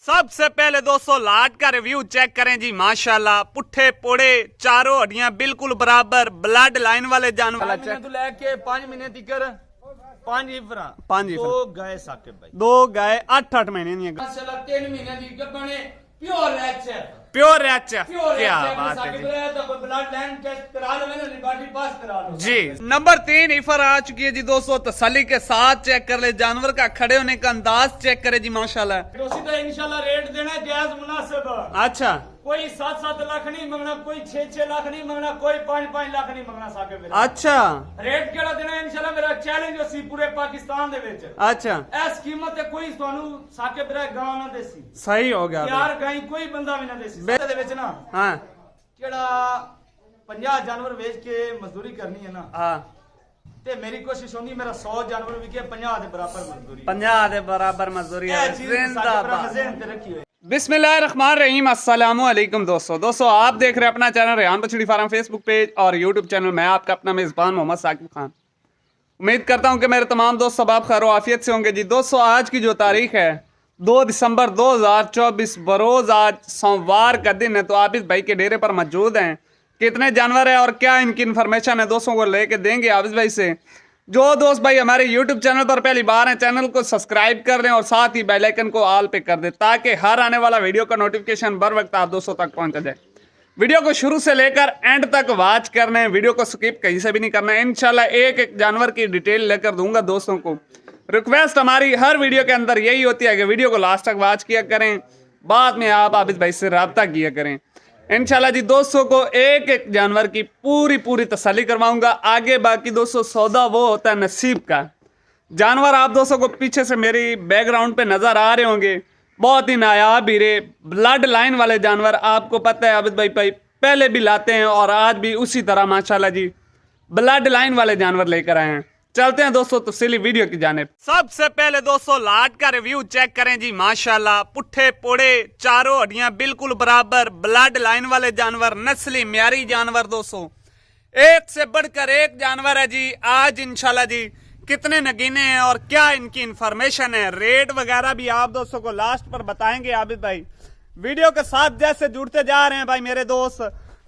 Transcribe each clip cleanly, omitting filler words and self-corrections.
सबसे पहले दोस्तों लाट का रिव्यू चेक करें जी। माशाल्लाह पुट्ठे पोड़े चारों हड्डियां बिल्कुल बराबर, ब्लड लाइन वाले जानवर लेके 5 महीने तक 5 दो गाय साकिब भाई, 2 गाय 8 महीने दी, 3 महीने दी गबने प्योर प्योर क्या बात है ब्लड लाइन टेस्ट करा लो, बॉडी पास करा लो जी। नंबर 3 ईफर आ चुकी है जी दोस्तों। तसल्ली के साथ चेक कर ले, जानवर का खड़े होने का अंदाज चेक करे जी माशाल्लाह। इंशाल्लाह रेट देना जायज मुनासिब। अच्छा, कोई 7-7 लाख नहीं मंगना, कोई 6-6 लाख नहीं मंगना, कोई 5-5 लाख नहीं मंगना साके। अच्छा रेट केड़ा देना इंशाल्लाह मेरा चैलेंज होसी पूरे पाकिस्तान दे विच। अच्छा इस कीमत ते कोई थानू साके मेरा गां ना देसी। सही हो गया यार गाई कोई बंदा भी ना देसी दे विच ना। हां केड़ा 50 जानवर बेच के मजदूरी करनी है ना। हां ते मेरी कोशिश होनी मेरा 100 जानवर विके 50 दे बराबर मजदूरी, 50 दे बराबर मजदूरी है। जिंदाबाद। बिस्मिल्लाहिर्रहमानिर्रहीम, अस्सलाम वालेकुम दोस्तों आप देख रहे हैं अपना चैनल रेहान बछड़ी फार्म फेसबुक पेज और यूट्यूब चैनल। मैं आपका अपना मेज़बान मोहम्मद साकिब खान। उम्मीद करता हूं कि मेरे तमाम दोस्त सब आप खैर आफियत से होंगे जी। दोस्तों आज की जो तारीख है 2 दिसंबर 2024 बरोज़ आज सोमवार का दिन है। तो आप इस भाई के डेरे पर मौजूद हैं। कितने जानवर है और क्या इनकी इन्फॉर्मेशन है दोस्तों को लेके देंगे आबिद भाई से। जो दोस्त भाई हमारे YouTube चैनल पर पहली बार हैं, चैनल को सब्सक्राइब कर लें और साथ ही बेल आइकन को ऑल पे कर दें ताकि हर आने वाला वीडियो का नोटिफिकेशन बर वक्त आप दोस्तों तक पहुंच जाए। वीडियो को शुरू से लेकर एंड तक वॉच करना है, वीडियो को स्किप कहीं से भी नहीं करना है। इंशाल्लाह एक एक जानवर की डिटेल लेकर दूंगा दोस्तों को। रिक्वेस्ट हमारी हर वीडियो के अंदर यही होती है कि वीडियो को लास्ट तक वॉच किया करें, बाद में आप आबिद भाई से रब्ता किया करें। इंशाल्लाह जी दोस्तों को एक एक जानवर की पूरी तसल्ली करवाऊंगा। आगे बाकी दोस्तों सौदा वो होता है नसीब का। जानवर आप दोस्तों को पीछे से मेरी बैकग्राउंड पे नजर आ रहे होंगे, बहुत ही नायाब हीरे ब्लड लाइन वाले जानवर। आपको पता है आबिद भाई पहले भी लाते हैं और आज भी उसी तरह माशाल्लाह जी ब्लड लाइन वाले जानवर लेकर आए हैं। चलते हैं दोस्तों तफसीली वीडियो की जानिब। सबसे पहले दोस्तों लाट का रिव्यू चेक करें जी। माशाल्लाह पुट्ठे पोड़े चारों हड्डियां बिल्कुल बराबर, ब्लड लाइन वाले जानवर, नस्ली म्यारी जानवर दोस्तों। एक से बढ़कर एक जानवर है जी। आज इंशाल्लाह जी कितने नगीने हैं और क्या इनकी इंफॉर्मेशन है, रेट वगैरह भी आप दोस्तों को लास्ट पर बताएंगे आबिद भाई। वीडियो के साथ जैसे जुड़ते जा रहे हैं भाई मेरे दोस्त,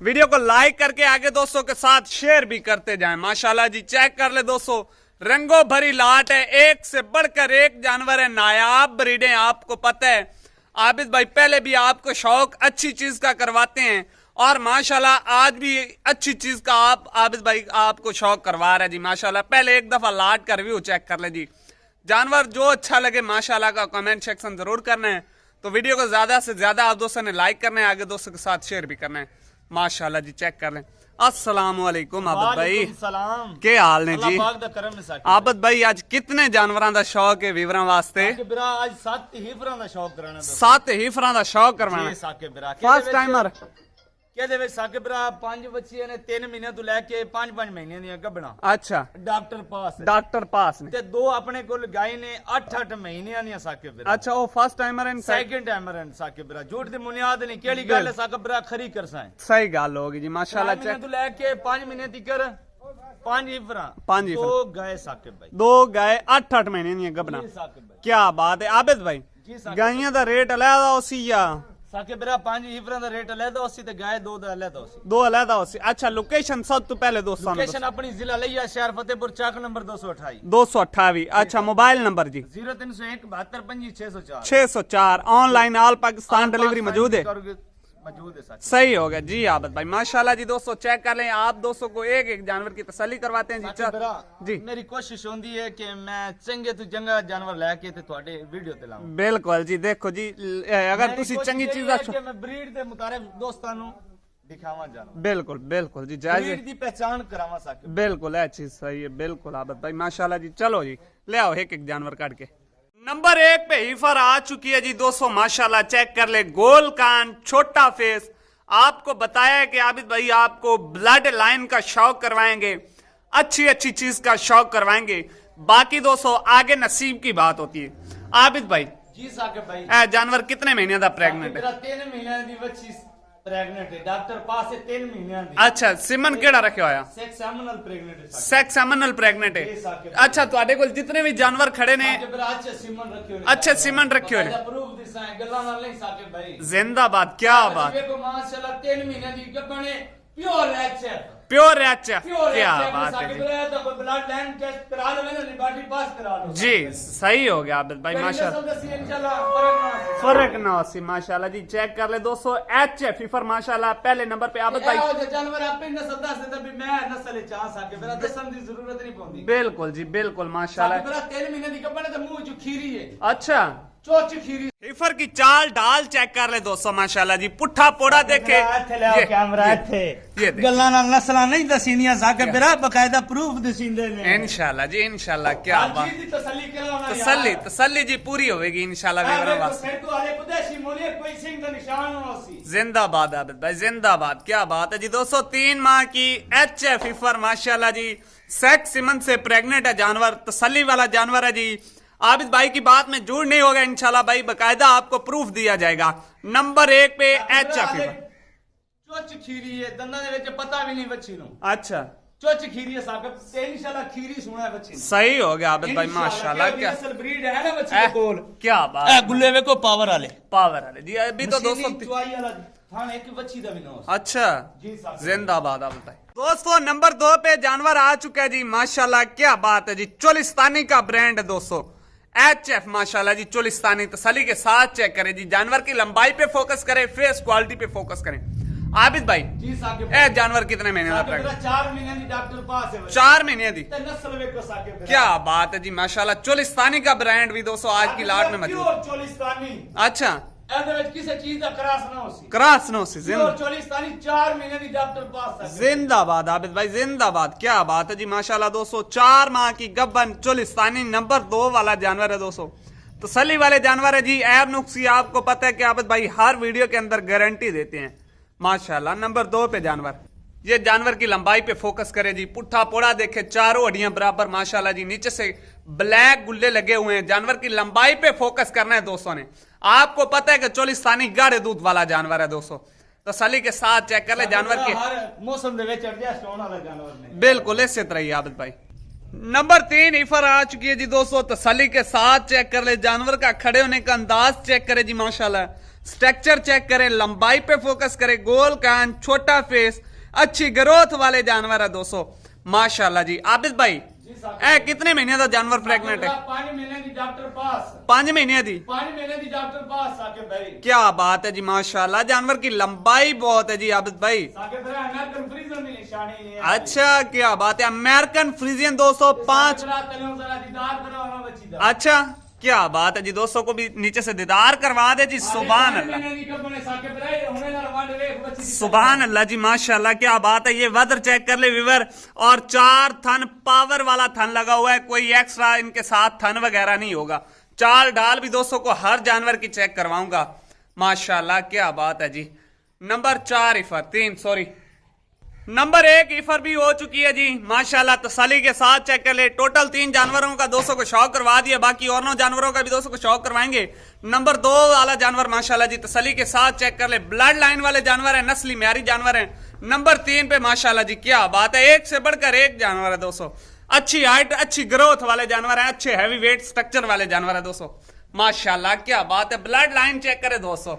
वीडियो को लाइक करके आगे दोस्तों के साथ शेयर भी करते जाएं। माशाल्लाह जी चेक कर ले दोस्तों, रंगों भरी लाट है, एक से बढ़कर एक जानवर है, नायाब ब्रीडें। आपको पता है आबिद भाई पहले भी आपको शौक अच्छी चीज का करवाते हैं और माशाल्लाह आज भी अच्छी चीज का आप आबिद भाई आपको शौक करवा रहे हैं जी माशाल्लाह। पहले एक दफा लाट का रिव्यू चेक कर ले जी। जानवर जो अच्छा लगे माशाल्लाह का कमेंट सेक्शन जरूर करना है। तो वीडियो को ज्यादा से ज्यादा आप दोस्तों ने लाइक करना है, आगे दोस्तों के साथ शेयर भी करना है। माशाल्लाह जी चेक कर लें। अस्सलाम वालेकुम आबिद भाई, क्या हाल ने जी? आबिद भाई आज कितने जानवरों का शौक है वीवरां वास्ते? आज 7 हीफरां दा शौक कराना। 7 हीफरां दा शौक करवाना। फर्स्ट टाइमर कहदे वे साके भरा 5 बच्चियां ने 3 महीने तो लेके 5-5 महीने दी गबना। अच्छा डॉक्टर पास ने ते 2 अपने कोल गाय ने 8-8 महीने दी साके भरा। अच्छा वो first timer and second timer and साके भरा। झूठ दी बुनियाद नहीं, केड़ी गल है साके भरा खरी करसा है। सही गल होगी जी माशाल्लाह। चेक तो लेके 5 महीने तक 5 हीफरा 2 गाय साके भाई, 2 गाय 8-8 महीने दी गबना। क्या बात है आबिद भाई, गायियां दा रेट अलग होसी या साके बेरा 5 हीफरां दा रेट अलग होसी ते गाय 2 दा अलग होसी। 2 अलग होसी। अच्छा लोकेशन सब तो पहले दोस्तों लोकेशन अपनी जिला लिया शहर फतेहपुर चाक नंबर 228। 228। अच्छा मोबाइल नंबर जी 0301 72 25 604 604। ऑनलाइन ऑल पाकिस्तान डिलीवरी मौजूद है। सही हो गया जी आबिद भाई माशाल्लाह जी। दोस्तों चेक कर लें, आप दोस्तों को एक एक जानवर की तसल्ली करवाते हैं जी। मेरी कोशिश होती है कि मैं चंगे तो चंगा जानवर लेके ते ਤੁਹਾਡੇ वीडियो ते लाऊं। बिल्कुल जी देखो जी अगर तुसी चंगी चीज कि मैं ब्रीड दे मुताबिक दोस्तां नु दिखावा जाना। बिल्कुल जी जायज ब्रीड दी पहचान करावा सके। बिल्कुल है चीज सही है बिल्कुल आबिद भाई माशाल्लाह जी। चलो जी ले आओ एक एक जानवर काट के। नंबर 1 पे हीफर आ चुकी है जी दोस्तों माशाल्लाह। चेक कर ले, गोल कान, छोटा फेस। आपको बताया है कि आबिद भाई आपको ब्लड लाइन का शौक करवाएंगे, अच्छी चीज का शौक करवाएंगे। बाकी दोस्तों आगे नसीब की बात होती है। आबिद भाई जी साकिब भाई जानवर कितने महीने का प्रेग्नेंट है? 3 महीने दी बच्ची प्रेग्नेंट है। डॉक्टर पास 3 महीने दी। अच्छा सिमन केड़ा रखे होया? सेक्सएमिनल प्रेग्नेंट है। सेक्सएमिनल प्रेग्नेंट है। अच्छा ਤੁਹਾਡੇ ਕੋਲ जितने भी जानवर खड़े ने अच्छे सिमन रखे हुए दिसा है गल्ला नाल नहीं साकिब भाई जिंदाबाद, क्या बात, देखो माशाल्लाह 3 महीने दी गब्बने pure HF pure HF, pure क्या एचएफ बात है साकिब जी। भाई तो ब्लड लाइन टेस्ट करा लो ना लिबार्टी पास करा लो जी सही हो गया आबिद भाई माशाल्लाह, इंशाल्लाह फर्क ना हो फर्क ना हो माशाल्लाह जी। चेक कर ले दोस्तों एचएफ फीफर माशाल्लाह पहले नंबर पे आबिद भाई। ए जानवर आपे नस्ल दस दे भी मैं नस्ल चाह साकिब मेरा दसन दी जरूरत नहीं पौंदी बिल्कुल जी बिल्कुल माशाल्लाह। साकिब मेरा 3 महीने दी गब्बने तो मुंह जो खीरी है अच्छा चोच खीरी फीफर की चाल डाल चेक कर ले दोस्तों माशाल्लाह जी, पुट्ठा पोड़ा देखे ये- कैमरा ये- थे ये देख। गल्ला नाल नस्लां नहीं दसीनियां साकिब मेरा बकायदा प्रूफ दसींदे ने इंशाल्लाह जी इंशाल्लाह, क्या हर बात, चीज दी तसल्ली कराना तसल्ली तसल्ली जी पूरी होगी इंशाल्लाह वीवरों वास्ते। फिर तो आले पुदेशी मोली कोई सिंह का निशान हो सी जिंदाबाद आबिद भाई जिंदाबाद, क्या बात है जी दोस्तों। 3 माह की एचएफ फीफर माशाल्लाह जी, सेक्स सिमन से प्रेग्नेंट है जानवर, तसल्ली वाला जानवर है जी। आबिद भाई की बात में झूठ नहीं होगा इंशाल्लाह भाई, बकायदा आपको प्रूफ दिया जाएगा। नंबर 1 पे एचएफ फीफर। चोच खीरी है दंदा दे विच पता भी नहीं बच्ची नु अच्छा चोच खीरी है साकिब ते इंशाल्लाह खीरी सुना है बच्ची सही हो गया आबिद भाई माशाल्लाह, क्या असल ब्रीड है ना बच्ची के कोल क्या बात, ए गुल्ले वे को पावर वाले पावर वाले जी। अभी तो दोस्तों चुआई वाला थाने एक बच्ची दा भी ना हो अच्छा जी साहब जिंदाबाद आबिद भाई। दोस्तों नंबर 2 पे जानवर आ चुका है जी माशाल्लाह, क्या बात है जी। चोलिस्तानी का ब्रांड है दोस्तों एचएफ माशाल्लाह जी, चोलिस्तानी तसल्ली के साथ चेक करें जी। जानवर की लंबाई पे फोकस करें, फेस क्वालिटी पे फोकस करें। आबिद भाई जी साकिब ए जानवर कितने महीने का साकिब प्रेग्नेंट? मेरा 4 महीने दी डॉक्टर पास है 4 महीने दी, ते नस्ल वे को साकिब क्या बात है जी माशाल्लाह। चोलिस्तानी का ब्रांड भी दोस्तों आज की लाट में मौजूद। प्योर चोलिस्तानी अच्छा एदे विच किसी चीज दा क्रॉस ना हो सी क्रॉस नो सी प्योर चोलिस्तानी 4 महीने दी डॉक्टर पास है जिंदाबाद आबिद भाई जिंदाबाद, क्या बात है जी माशाल्लाह दोस्तों। 4 माह की गब्बन चोलिस्तानी नंबर 2 वाला जानवर है दोस्तों, तसल्ली वाले जानवर है जी। ऐब नुक्सी आपको पता है कि आबिद भाई हर वीडियो के अंदर गारंटी देते हैं माशाल्लाह। नंबर 2 पे जानवर, ये जानवर की लंबाई पे फोकस करे जी, पुट्ठा पोड़ा देखे, चारों हड्डियां बराबर माशाल्लाह जी, नीचे से ब्लैक गुल्ले लगे हुए हैं। जानवर की लंबाई पे फोकस करना है दोस्तों ने। आपको पता है कि चोलिस्तानी गाढ़े दूध वाला जानवर है दोस्तों, तसल्ली के साथ चेक कर ले जानवर के हर मौसम दे विच एडजस्ट होने वाला जानवर ने बिल्कुल इससे तरह ही आबिद भाई। नंबर 3 ईफर आ चुकी है जी दोस्तों, तसल्ली के साथ चेक कर ले। जानवर का खड़े होने का अंदाज चेक करे जी माशाल्लाह, स्ट्रक्चर चेक करे, लंबाई पे फोकस करे, गोल कान, छोटा फेस, अच्छी ग्रोथ वाले जानवर है दोस्तों माशाल्लाह जी। आबिद भाई ए कितने महीने का जानवर प्रेग्नेंट है? 5 महीने दी डॉक्टर पास 5 महीने दी, 5 महीने दी डॉक्टर पास साकिब भाई क्या बात है जी माशाल्लाह। जानवर की लंबाई बहुत है जी आबिद भाई। साकिब भाई अमेरिकन फ्रीजन की निशानी है अच्छा क्या बात है, अमेरिकन फ्रीजियन दोस्तों 5। दीदार करो ना बच्ची दा अच्छा क्या बात है जी, दोस्तों को भी नीचे से दीदार करवा दे जी। सुभान अल्लाह सुभान अल्लाह जी माशाल्लाह, क्या बात है। ये वदर चेक कर ले विवर, और 4 थन पावर वाला थन लगा हुआ है, कोई एक्स्ट्रा इनके साथ थन वगैरह नहीं होगा। चाल डाल भी दोस्तों को हर जानवर की चेक करवाऊंगा माशाल्लाह, क्या बात है जी। नंबर 4 इफर 3 सॉरी नंबर 1 ईफर भी हो चुकी है जी माशाल्लाह, तसल्ली के साथ चेक कर ले। टोटल 3 जानवरों का दोस्तों को शौक करवा दिया, बाकी और 9 जानवरों का भी दोस्तों को शौक करवाएंगे। नंबर 2 वाला जानवर माशाल्लाह जी तसल्ली के साथ चेक कर ले, ब्लड लाइन वाले जानवर है, नस्ली म्यारी जानवर है। नंबर 3 पे माशाल्लाह जी, क्या बात है, एक से बढ़कर एक जानवर है दोस्तों। अच्छी हाइट, अच्छी ग्रोथ वाले जानवर है, अच्छे हैवी वेट स्ट्रक्चर वाले जानवर है दोस्तों माशाल्लाह, क्या बात है। ब्लड लाइन चेक करे दोस्तों,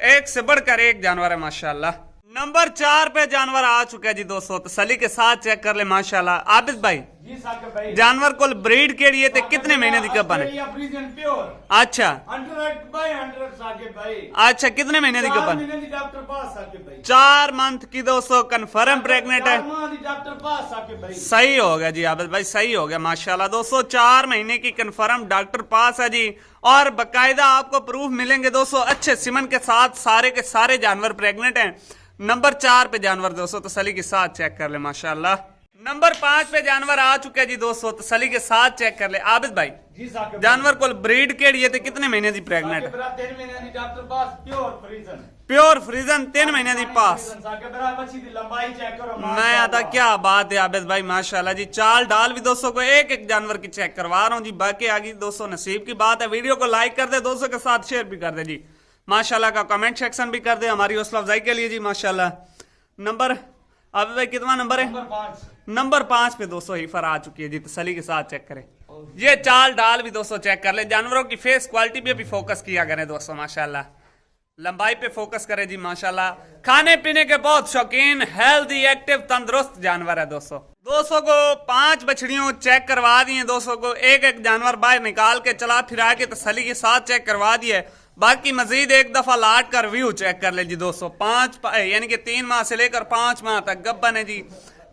एक से बढ़कर एक जानवर है माशाल्लाह। नंबर 4 पे जानवर आ चुका है जी दोस्तों, तसल्ली के साथ चेक कर ले माशाल्लाह। आबिद भाई जी साकिब भाई जानवर को ब्रीड के लिए कितने महीने की कपन है? अच्छा 100/100 साकिब भाई। अच्छा कितने महीने की कपन? डॉक्टर पास साकिब भाई 4 मंथ की दोस्तों, कंफर्म प्रेग्नेंट है। डॉक्टर पास साकिब भाई सही हो गया जी आबिद भाई, सही हो गया माशाल्लाह दोस्तों। 4 महीने की कंफर्म डॉक्टर पास है जी, और बकायदा आपको प्रूफ मिलेंगे दोस्तों अच्छे सिमन के साथ। सारे के सारे जानवर प्रेग्नेंट हैं। नंबर 4 पे जानवर दोस्तों तसल्ली के साथ चेक कर ले माशाल्लाह। नंबर 5 पे जानवर आ चुके हैं जी दोस्तों, तसल्ली के साथ चेक कर ले। आबिद भाई जी साकिब जानवर को ब्रीड के लिए थे कितने महीने की प्रेग्नेंट है? 3 महीने की डॉक्टर पास प्योर फ्रीजन प्योर फ्रीजन 3 महीने की पास। साकिब भाई बच्ची दी लंबाई चेक करो मैं आता, क्या बात है आबिद भाई माशाल्लाह जी। चाल डाल भी दोस्तों को एक एक जानवर की चेक करवा रहा हूँ जी, बाकी आगे दोस्तों नसीब की बात है। वीडियो को लाइक कर दे, दोस्तों के साथ शेयर भी कर दे जी माशाल्लाह का, कमेंट सेक्शन भी कर दे हमारी हौसला अफजाई के लिए जी माशाल्लाह। नंबर आबिद भाई कितना नंबर है? नंबर 5 नंबर 5 पे दोस्तों ईफर आ चुकी है जी, तसल्ली के साथ चेक करें। ये चाल डाल भी दोस्तों चेक कर ले, जानवरों की फेस क्वालिटी पे भी फोकस किया करें दोस्तों माशाल्लाह, लंबाई पे फोकस करें जी माशाल्लाह। खाने पीने के बहुत शौकीन, हेल्दी, एक्टिव, तंदुरुस्त जानवर है दोस्तों। दोस्तों को 5 बछड़ियों चेक करवा दी है दोस्तों को, एक एक जानवर बाहर निकाल के चला फिरा के तसल्ली के साथ चेक करवा दिए। बाकी मजीद एक दफा लाट कर व्यू चेक कर ले जी दोस्तों। 5 यानी कि 3 माह से लेकर 5 माह तक गब्बन है जी,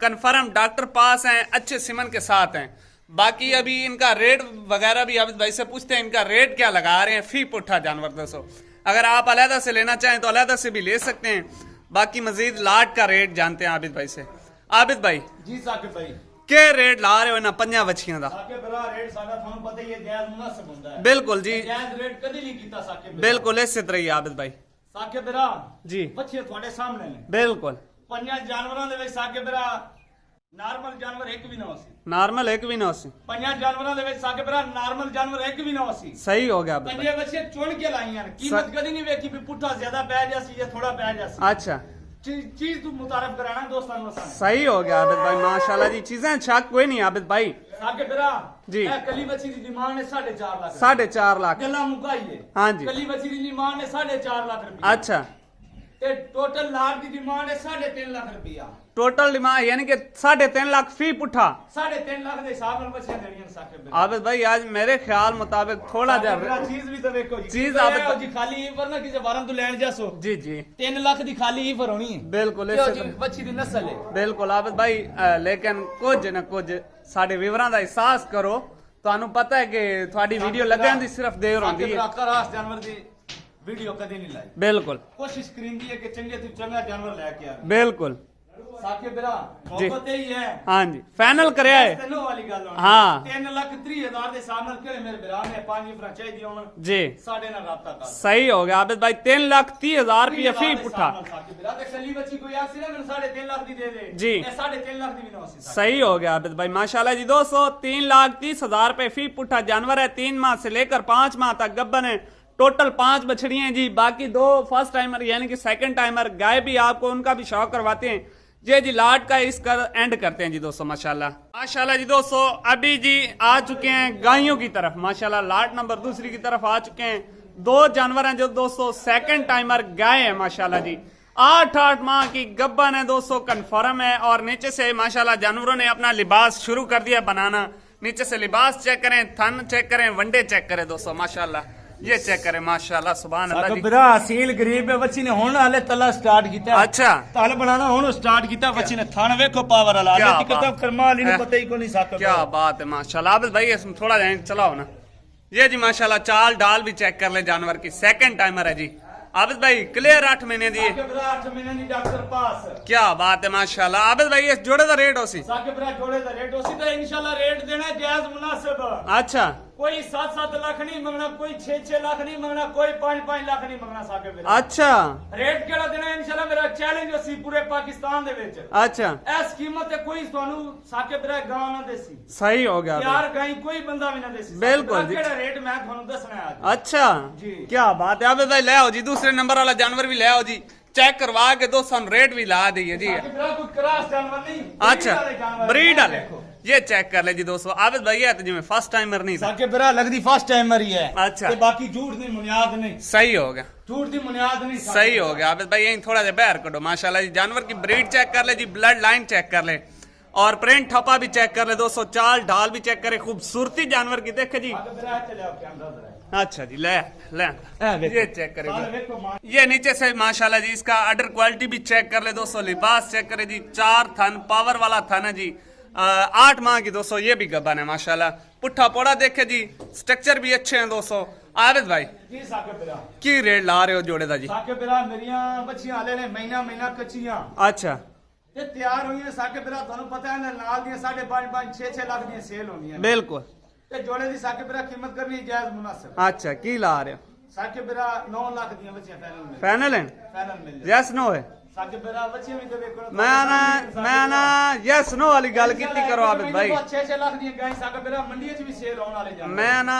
कन्फर्म डॉक्टर पास हैं, अच्छे सिमन के साथ हैं। बाकी अभी इनका रेट वगैरह भी आबिद भाई से पूछते हैं, इनका रेट क्या लगा रहे हैं फी पुट्ठा जानवर दोस्तों। अगर आप अलहदा से लेना चाहें तो अलहदा से भी ले सकते हैं। बाकी मजीद लाट का रेट जानते हैं आबिद भाई से। आबिद भाई जी साकिब भाई के रेट ला रहे हो ना 5 बछियां दा? साकिब भरा रेट साडा थानू पता ही है, जायज मुनासिब हुंदा है। बिल्कुल जी, जायज रेट कदी नहीं कीता साकिब भरा। बिल्कुल इसी तरह ही आबिद भाई। साकिब भरा जी बच्चे ਤੁਹਾਡੇ सामने ने। बिल्कुल 5 जानवरां ਦੇ ਵਿੱਚ ਸਾਕਿਬ ਭਰਾ ਨਾਰਮਲ ਜਾਨਵਰ ਇੱਕ ਵੀ ਨਾ ਹੋ ਸੀ। नॉर्मल एक भी ना हो सी। 5 जानवरां ਦੇ ਵਿੱਚ ਸਾਕਿਬ ਭਰਾ ਨਾਰਮਲ ਜਾਨਵਰ ਇੱਕ ਵੀ ਨਾ ਹੋ ਸੀ। सही हो गया आबिद भाई। 5 ਬੱਚੇ ਚੁਣ ਕੇ ਲਾਈਆਂ ਨੇ, ਕੀਮਤ ਕਦੀ ਨਹੀਂ ਵੇਖੀ ਵੀ ਪੁੱਠਾ ਜ਼ਿਆਦਾ ਪੈ ਜਾ ਸੀ ਜਾਂ ਥੋੜਾ ਪੈ ਜਾ ਸੀ। अच्छा चीज तू मुतारफ कराना दोस्तों ਨੂੰ सामने। सही हो गया आबिद भाई माशाल्लाह जी, चीजें शक कोई नहीं आबिद भाई। साकिब भरा जी। ਇਹ ਕੱਲੀ ਬੱਚੀ ਦੀ ਡਿਮਾਂਡ ਹੈ 4.5 ਲੱਖ। 4.5 लाख। ਗੱਲਾਂ ਮੁਕਾਈਏ। हाँ जी। ਕੱਲੀ ਬੱਚੀ ਦੀ ਡਿਮਾਂਡ ਹੈ 4.5 ਲੱਖ ਰੁਪਏ। अच्छा ਤੇ ਟੋਟਲ ਲਾਟ ਦੀ ਡਿਮਾਂਡ ਹੈ 3.5 ਲੱਖ ਰੁਪਇਆ। टोटल डिमांड यानी कि 3.5 लाख फी पुट्ठा। 3.5 ਲੱਖ ਦੇ ਹਿਸਾਬ ਨਾਲ ਬੱਚੀਆਂ ਦੇਣੀਆਂ ਨੇ ਸਾਕਿਬ ਭਰਾ। आबिद भाई आज मेरे ख्याल मुताबिक थोड़ा ਸਾਕਿਬ ਭਰਾ ज्यादा ਚੀਜ਼ ਵੀ ਤਾਂ ਵੇਖੋ ਜੀ। चीज ਇਹ आबिद ਇਹੋ ਜੀ ਖਾਲੀ ਈਫਰ ਨਾ ਕਿਸੇ ਵਾਰਨ ਤੋਂ ਲੈਣ ਜਾਸੋ। जी जी 3 ਲੱਖ ਦੀ ਖਾਲੀ ਈਫਰ ਹੋਣੀ ਹੈ। बिल्कुल ਇਹੋ इसे ਜੀ ਬੱਚੀ ਦੀ ਨਸਲ ਹੈ। बिल्कुल आबिद भाई लेकिन कुछ न कुछ साडे विवरां दा एहसास करो। ਤੁਹਾਨੂੰ ਪਤਾ ਹੈ ਕਿ ਤੁਹਾਡੀ ਵੀਡੀਓ ਲੱਗਣ ਦੀ ਸਿਰਫ ਦੇਰ ਹੁੰਦੀ ਸਾਕਿਬ ਹੈ। ਭਰਾ ਕਰਾਸ ਜਾਨਵਰ ਦੀ ਵੀਡੀਓ ਕਦੇ ਨਹੀਂ ਲਾਈ। ਬਿਲकुल ਕੋਸ਼ਿਸ਼ ਕਰਿੰਦੀ ਹੈ ਕਿ ਚੰਗੇ ਤੋਂ ਚੰਗਾ ਜਾਨਵਰ ਲੈ ਕੇ ਆਵੇ। बिल्कुल ਸਾਕਿਬ ਭਰਾ ਮੁਹੱਬਤ ਹੀ ਹੈ। हाँ जी फाइनल करया है। ਤੈਨੂੰ ਵਾਲੀ ਗੱਲ ਹੋਣੀ। हाँ 3,30,000 ਦੇ ਹਿਸਾਬ ਨਾਲ ਕਿਹੜੇ ਮੇਰੇ ਭਰਾ ਨੇ 5 ਫਰਾਂ ਚਾਹੀਦੀ ਹੋਣ जी ਸਾਡੇ ਨਾਲ ਰਾਬਤਾ ਕਰ। सही हो गया आबिद भाई 3,30,000 रुपये फी पुट्ठा। ਸਾਕਿਬ ਭਰਾ ਤੇ ਕੱਲੀ ਬੱਚੀ ਕੋਈ ਆਸੀ ਨਾ ਮੈਨੂੰ 3.5 ਲੱਖ ਦੀ ਦੇ ਦੇ। जी। ਇਹ 3.5 ਲੱਖ ਦੀ ਵੀ ਨਾ ਸੀ। सही हो गया आबिद भाई माशाल्लाह जी दोस्तों। 3,30,000 रुपए फी पुट्ठा जानवर है, 3 माह से लेकर 5 माह तक गब्बन है। टोटल 5 बछड़ियां हैं जी, बाकी 2 फर्स्ट टाइमर यानी कि सेकंड टाइमर गाय भी आपको उनका भी शौक करवाते हैं। ये जी लाट का इसका एंड करते हैं जी दोस्तों माशाल्लाह। माशाल्लाह जी दोस्तों अभी जी आ चुके हैं गायों की तरफ माशाल्लाह, लाट नंबर 2 की तरफ आ चुके हैं। 2 जानवर हैं जो दोस्तों सेकंड टाइमर गाय है माशाल्लाह जी। 8 माह की गब्बन है दोस्तों, कन्फर्म है। और नीचे से माशाल्लाह जानवरों ने अपना लिबास शुरू कर दिया बनाना। नीचे से लिबास चेक करें, थन चेक करें, वंडे चेक करें दोस्तों माशाल्लाह। ये चेक करें माशाल्लाह सुभान अल्लाह जी। ਭਰਾ ਸੀਲ ਗਰੀਬ ਹੈ ਬੱਚੀ ਨੇ ਹੁਣ ਹਾਲੇ ਤਲਾ ਸਟਾਰਟ ਕੀਤਾ। अच्छा ਤਲ ਬਣਾਣਾ ਹੁਣ ਸਟਾਰਟ ਕੀਤਾ ਬੱਚੀ ਨੇ। ਥਣ ਵੇਖੋ ਪਾਵਰ ਵਾਲਾ क्या ਹਾਲੇ ਤੱਕ ਤਾਂ बात। ਕਰਮਾਲ ਹੀ ਨਹੀਂ ਪਤਾ ਹੀ ਕੋਈ ਨਹੀਂ ਸਾਕਿਬ। क्या बात है माशाल्लाह। आबिद भाई इसमें थोड़ा जाए चलाओ ना। ये जी माशाल्लाह चाल डाल भी चेक कर ले जानवर की, सेकंड टाइमर है जी। आबिद भाई क्लियर 8 महीने दी। ਸਾਕਿਬ ਭਰਾ 8 ਮਹੀਨੇ ਦੀ ਡਾਕਟਰ ਪਾਸ। क्या बात है माशाल्लाह। आबिद भाई इस जोड़े का रेट हो सी? ਸਾਕਿਬ ਭਰਾ ਜੋੜੇ ਦਾ ਰੇਟ ਉਸੇ ਤਾਂ ਇਨਸ਼ਾਅੱਲਾ ਰੇਟ ਦੇਣਾ ਜਾਇਜ਼ ਮੁਨਾਸਿਬ। अच्छा कोई 7-7 लाख नहीं मंगना, कोई 6-6 लाख नहीं मंगना, कोई 5-5 लाख नहीं मंगना साकिब भरा। अच्छा रेट केड़ा देना इंशाल्लाह मेरा चैलेंज होसी पूरे पाकिस्तान दे विच। अच्छा इस कीमत ते कोई ਤੁਹਾਨੂੰ ਸਾਕਿਬ ਭਰਾ ਗਾਂ ਨਾ ਦੇਸੀ। सही हो गया यार गाई कोई बंदा भी ना देसी। बिल्कुल जी। केड़ा रेट मैं ਤੁਹਾਨੂੰ ਦੱਸਣਾ आज। अच्छा जी। क्या बात है आबिद भाई ले आओ जी, दूसरे नंबर वाला जानवर भी ले आओ जी, चेक करवा के दोस्तों रेट भी ला दिए जी। साकिब भरा कोई क्रॉस जानवर नहीं। अच्छा ब्रीड वाले ये चेक कर ले जी दोस्तों। आबिद भाई है तो जी में फर्स्ट टाइमर नहीं था। साकिब भरा लगदी फर्स्ट टाइमर ही है। अच्छा। ते बाकी झूठ दी बुनियाद नहीं। सही हो गया, झूठ दी बुनियाद नहीं। सही हो गया आबिद भाई। यही थोड़ा सा बाहर करो माशाल्लाह जी। जानवर की ब्रीड चेक कर ले जी, ब्लड लाइन चेक कर ले और प्रिंट ठप्पा भी चेक कर ले दोस्तों, चाल ढाल भी चेक करे, खूबसूरती जानवर की देखे जी। साकिब भरा चले आओ कैमरा जरा। अच्छा जी ले ले देखो। ये चेक करे साल देखो मां। ये नीचे से माशाल्लाह जी इसका अडर क्वालिटी भी चेक कर ले दोस्तों, लिबास चेक करे जी। 4 थन पावर वाला थन है जी। 8 माह की दोस्तों ये भी गब्बन है माशाल्लाह। पुट्ठा पोड़ा देखे जी, स्ट्रक्चर भी अच्छे हैं दोस्तों। आबिद भाई जी साकिब भरा की रेट ला रहे हो जोड़े दा जी? साकिब भरा मेरियां बच्चियां हाले ने महीना कच्चियां अच्छा ते तैयार हुई है साकिब भरा। ਤੁਹਾਨੂੰ ਪਤਾ ਹੈ ਨਾ ਨਾਲ ਦੀਆਂ 5.5 6 ਲੱਖ ਦੀਆਂ ਸੇਲ ਹੋਣੀਆਂ ਨੇ। बिल्कुल। ਤੇ ਜੋੜੇ ਦੀ ਸਾਕਿਬ ਭਰਾ ਕੀਮਤ ਕਰਨੀ ਜਾਇਜ਼ ਮੁਨਾਸਿਬ। अच्छा की ला रहे हो? साकिब भरा 9 ਲੱਖ ਦੀਆਂ ਬੱਚੀਆਂ ਫਾਈਨਲ ਮਿਲ। फाइनल है? फाइनल मिल जाए। यस नो है? साके बेरा बच्चे भी देवे करो मैं ना यस नो वाली गल कीती करो आबिद भाई 6-6 लाख दी गाय साके बेरा मंडी च भी सेल होने वाले जान मैं ना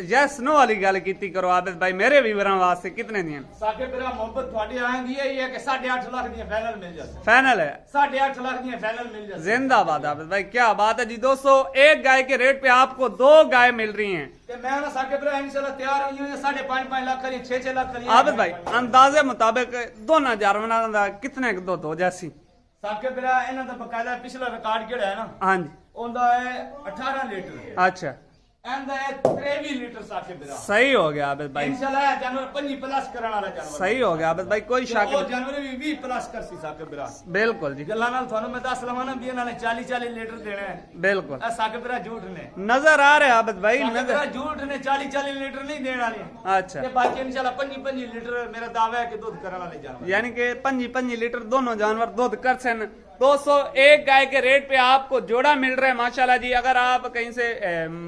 यस नो वाली गल कीती करो आबिद भाई मेरे व्यूअरां वास्ते कितने दी साके बेरा मोहब्बत थोड़ी आएंगी ये कि 8.5 लाख दी फाइनल मिल जाए फाइनल है 8.5 लाख दी फाइनल मिल जाए जिंदाबाद आबिद भाई क्या बात है जी दोस्तों एक गाय के रेट पे आपको 2 गाय मिल रही हैं ते मैं ना साके बेरा इंशाल्लाह तैयार हुई हूं 5.5 लाख करी 6-6 लाख करी आबिद भाई अंदाजे मुताबिक दोनों जानवरां दा कितने दुध हो जासी साके बेरा इन्हां दा बकायदा पिछला रिकॉर्ड केड़ा है ना हाँ जी ओंदा है 18 लीटर अच्छा एंदा है 23 लीटर साके बेरा सही हो गया आबिद भाई इंशाल्लाह जानवर 5 प्लस करने वाला जानवर सही हो गया आबिद भाई कोई शक ਉਹ नहीं जानवर भी 20 प्लस कर सी साके बेरा बिल्कुल जी ਗੱਲਾਂ ਨਾਲ ਤੁਹਾਨੂੰ ਮੈਂ ਦੱਸ ਲਵਾਂ ਨਾ ਵੀ ਇਹਨਾਂ ਨੇ 40 ਲੀਟਰ ਦੇਣਾ ਹੈ बिल्कुल ਇਹ ਸਾਕੇ ਬਰਾ ਝੂਠ ਨੇ नजर आ रहे आबिद भाई ਸਾਕੇ ਬਰਾ नजर ਝੂਠ ਨੇ 40 ਲੀਟਰ ਨਹੀਂ ਦੇਣ ਵਾਲੇ अच्छा ਤੇ ਬਾਕੀ ਇਨਸ਼ਾਅੱਲਾ 5 ਲੀਟਰ ਮੇਰਾ ਦਾਅਵਾ ਹੈ ਕਿ ਦੁੱਧ ਕਰਨ ਵਾਲੇ जानवर यानी कि 5 लीटर दोनों जानवर दूध कर सन दोस्तों एक गाय के रेट पे आपको जोड़ा मिल रहा है माशाल्लाह जी अगर आप कहीं से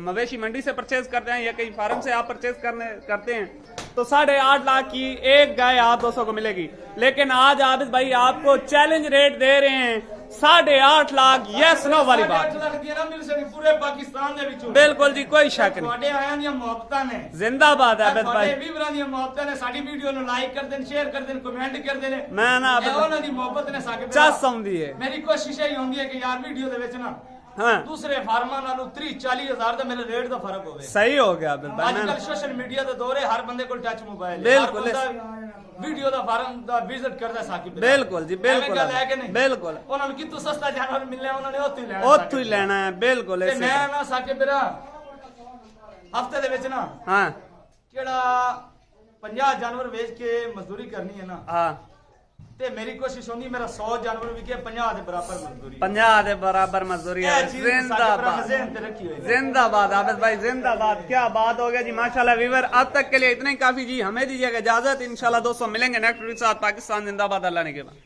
मवेशी मंडी से परचेज करते हैं या कहीं फार्म से आप परचेज करते हैं तो 8.5 लाख की एक गाय आप दोस्तों को मिलेगी लेकिन आज आबिद भाई आपको चैलेंज रेट दे रहे हैं 8.5 लाख यस नो वाली बात 8 ਲੱਖ ਦੀ ਨਾ ਮਿਲ ਸਕਦੀ ਪੂਰੇ ਪਾਕਿਸਤਾਨ ਦੇ ਵਿੱਚੋਂ बिल्कुल जी कोई शक नहीं ਤੁਹਾਡੇ ਆਇਆਂ ਦੀਆਂ ਮੁਹੱਬਤਾਂ ਨੇ जिंदाबाद है आबिद ਤੁਹਾਡੇ भाई ਵੀਰਾਂ ਦੀਆਂ ਮੁਹੱਬਤਾਂ ਨੇ ਸਾਡੀ ਵੀਡੀਓ ਨੂੰ ਲਾਈਕ ਕਰਦੇ ਨੇ ਸ਼ੇਅਰ ਕਰਦੇ ਨੇ ਕਮੈਂਟ ਕਰਦੇ ਨੇ मैं ना ਇਹ आबिद ਉਹਨਾਂ ਦੀ ਮੁਹੱਬਤ ਨੇ ਸਾਕੇ ਬਰਾ चस आउंदी है ਮੇਰੀ ਕੋਸ਼ਿਸ਼ ਇਹ ਹੁੰਦੀ ਹੈ ਕਿ ਯਾਰ ਵੀਡੀਓ ਦੇ ਵਿੱਚ ਨਾ हाँ ਦੂਸਰੇ ਫਾਰਮਾਂ ਨਾਲੋਂ 30-40 ਹਜ਼ਾਰ ਦਾ ਮੇਰੇ ਰੇਟ ਦਾ ਫਰਕ ਹੋਵੇ सही हो गया आबिद भाई ਅੱਜ मैं ਕੱਲ ਸੋਸ਼ਲ ਮੀਡੀਆ ਦਾ ਦੌਰ ਹੈ ਹਰ ਬੰਦੇ ਕੋਲ ਟੱਚ ਮੋਬਾਈਲ ਹੈ ਬਿਲਕੁਲ। ਵੀਡੀਓ ਦਾ ਫਾਰਮ ਦਾ ਵਿਜ਼ਿਟ ਕਰਦਾ ਸਾਕੀ बिल्कुल जी बिल्कुल ਗੱਲ ਹੈ ਕਿ ਨਹੀਂ बिल्कुल ਉਹਨਾਂ ਨੂੰ ਕਿਤੋਂ ਸਸਤਾ ਜਾਨਵਰ ਮਿਲਣਾ ਉਹਨਾਂ ਨੇ ਉੱਥੇ ਹੀ ਲੈਣਾ ਉੱਥੋਂ ਹੀ ਲੈਣਾ ਹੈ ਬਿल्कुल ਤੇ ऐसे ਮੈਂ ਨਾ ਸਾਕੇ ਮੇਰਾ ਹਫਤੇ ਦੇ ਵਿੱਚ ਨਾ हाँ ਕਿਹੜਾ 50 ਜਾਨਵਰ ਵੇਚ ਕੇ ਮਜ਼ਦੂਰੀ ਕਰਨੀ ਹੈ ਨਾ हाँ ਤੇ ਮੇਰੀ ਕੋਸ਼ਿਸ਼ ਹੁੰਦੀ ਮੇਰਾ 100 ਜਾਨਵਰ ਵਿਕੇ 50 ਦੇ ਬਰਾਬਰ ਮਜ਼ਦੂਰੀ 50 ਦੇ बराबर मजदूरी है ਇਹ ਚੀਜ਼ ਸਾਕੇ जिंदाबाद ਮਜ਼ੇਨ ਤੇ ਰੱਖੀ ਹੋਈ ਹੈ जिंदाबाद आबिद भाई जिंदाबाद क्या बात हो गया जी माशाल्लाह वीवर अब तक के लिए इतना ही काफी जी हमें दीजिएगा इजाजत इंशाल्लाह दोस्तों मिलेंगे नेक्स्ट वीडियो के साथ पाकिस्तान जिंदाबाद अल्लाह ने के बाद